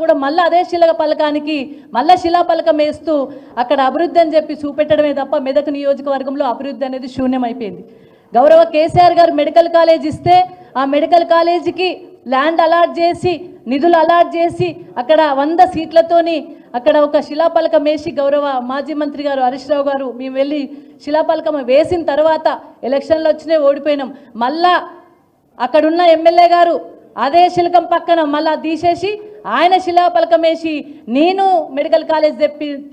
కూడా మళ్ళీ అదే శిలాపలకానికి మళ్ళీ శిలాపలకం వేస్తూ అక్కడ అభివృద్ధి అని చెప్పి చూపెట్టడమే తప్ప మెదక్ నియోజకవర్గంలో అభివృద్ధి అనేది శూన్యమైపోయింది. గౌరవ కేసీఆర్ గారు మెడికల్ కాలేజ్ ఇస్తే ఆ మెడికల్ కాలేజీకి ల్యాండ్ అలాట్ చేసి నిధులు అలాట్ చేసి అక్కడ 100 సీట్లతోని అక్కడ ఒక శిలాపలకం వేసి గౌరవ మాజీ మంత్రి గారు హరీష్ రావు గారు మేము వెళ్ళి శిలాపలకం వేసిన తర్వాత ఎలక్షన్లు వచ్చినాయి, ఓడిపోయినాం. మళ్ళా అక్కడున్న ఎమ్మెల్యే గారు అదే శిల్కం పక్కన మళ్ళా తీసేసి ఆయన శిలాపలకం వేసి నేను మెడికల్ కాలేజ్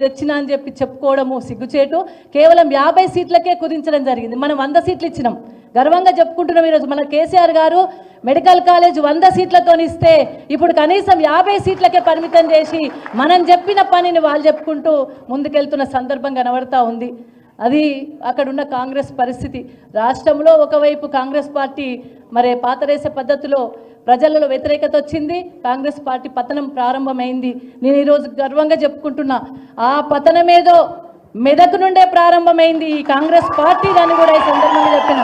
తెచ్చినా అని చెప్పి చెప్పుకోవడము సిగ్గుచేటు. కేవలం 50 సీట్లకే కుదించడం జరిగింది. మనం 100 సీట్లు ఇచ్చినాం, గర్వంగా చెప్పుకుంటున్నాం. ఈరోజు మన కేసీఆర్ గారు మెడికల్ కాలేజ్ 100 సీట్లతో ఇస్తే ఇప్పుడు కనీసం 50 సీట్లకే పరిమితం చేసి మనం చెప్పిన పనిని వాళ్ళు చెప్పుకుంటూ ముందుకెళ్తున్న సందర్భం కనబడతా ఉంది. అది అక్కడున్న కాంగ్రెస్ పరిస్థితి. రాష్ట్రంలో ఒకవైపు కాంగ్రెస్ పార్టీ మరి పాతరేసే పద్ధతిలో ప్రజలలో వ్యతిరేకత వచ్చింది, కాంగ్రెస్ పార్టీ పతనం ప్రారంభమైంది. నేను ఈరోజు గర్వంగా చెప్పుకుంటున్నా, ఆ పతనమేదో మెదక్ నుండే ప్రారంభమైంది ఈ కాంగ్రెస్ పార్టీ అని కూడా ఈ సందర్భంగా చెప్పిన.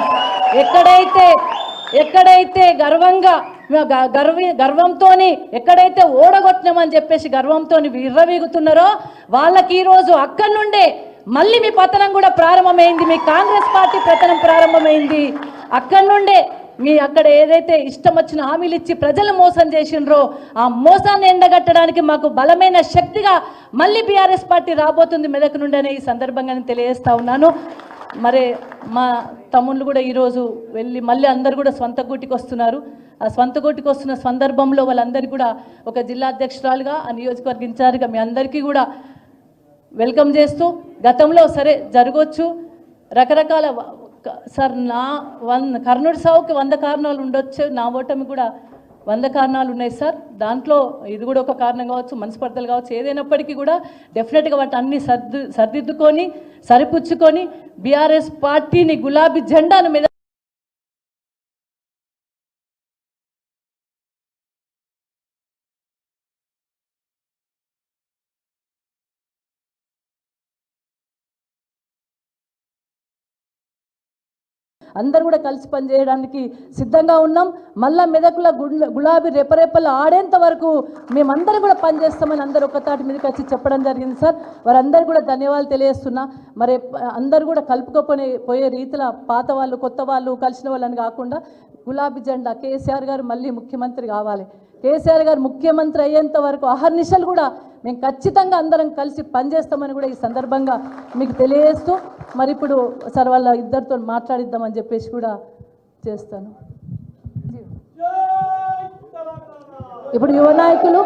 ఎక్కడైతే గర్వంతో ఎక్కడైతే ఓడగొట్టినామని చెప్పేసి గర్వంతో విర్రవీగుతున్నారో వాళ్ళకి ఈరోజు అక్కడి నుండే మళ్ళీ మీ పతనం కూడా ప్రారంభమైంది, మీ కాంగ్రెస్ పార్టీ పతనం ప్రారంభమైంది. అక్కడి నుండే అక్కడ ఏదైతే ఇష్టం వచ్చిన హామీలు ఇచ్చి ప్రజలు మోసం చేసిండ్రో ఆ మోసాన్ని ఎండగట్టడానికి మాకు బలమైన శక్తిగా మళ్ళీ బీఆర్ఎస్ పార్టీ రాబోతుంది మెదక్ నుండి అనే ఈ సందర్భంగా నేను తెలియజేస్తా ఉన్నాను. మరి మా తమ్ముళ్ళు కూడా ఈరోజు వెళ్ళి మళ్ళీ అందరు కూడా స్వంత గూటికి వస్తున్నారు. ఆ స్వంత గూటికి వస్తున్న సందర్భంలో వాళ్ళందరికీ కూడా ఒక జిల్లా అధ్యక్షురాలుగా ఆ నియోజకవర్గ ఇన్ఛార్జిగా మీ అందరికీ కూడా వెల్కమ్ చేస్తూ, గతంలో సరే జరగవచ్చు రకరకాల సార్ కర్నూలు సావుకి 100 కారణాలు ఉండొచ్చు, నా ఓటమి కూడా 100 కారణాలు ఉన్నాయి సార్. దాంట్లో ఇది కూడా ఒక కారణం కావచ్చు, మనస్పర్ధలు కావచ్చు, ఏదైనప్పటికీ కూడా డెఫినెట్గా వాటి అన్ని సరిదిద్దుకొని సరిపుచ్చుకొని బీఆర్ఎస్ పార్టీని గులాబీ జెండాను మీద అందరూ కూడా కలిసి పనిచేయడానికి సిద్ధంగా ఉన్నాం. మళ్ళా మెదకుల గులాబీ రెపరెపలు ఆడేంత వరకు మేమందరం కూడా పనిచేస్తామని అందరూ ఒక్కతాటి మీదకి వచ్చి చెప్పడం జరిగింది సార్. వారందరూ కూడా ధన్యవాదాలు తెలియజేస్తున్నా. మరి అందరూ కూడా కలుపుకపోయే రీతిలో పాత వాళ్ళు కొత్త వాళ్ళు కలిసిన వాళ్ళని కాకుండా గులాబీ జెండా కేసీఆర్ గారు మళ్ళీ ముఖ్యమంత్రి కావాలి, కేసీఆర్ గారు ముఖ్యమంత్రి అయ్యేంత వరకు అహర్నిశలు కూడా మేము ఖచ్చితంగా అందరం కలిసి పనిచేస్తామని కూడా ఈ సందర్భంగా మీకు తెలియజేస్తూ, మరి ఇప్పుడు సార్ వాళ్ళ ఇద్దరితో మాట్లాడిద్దామని చెప్పేసి కూడా చేస్తాను. ఇప్పుడు యువ నాయకులు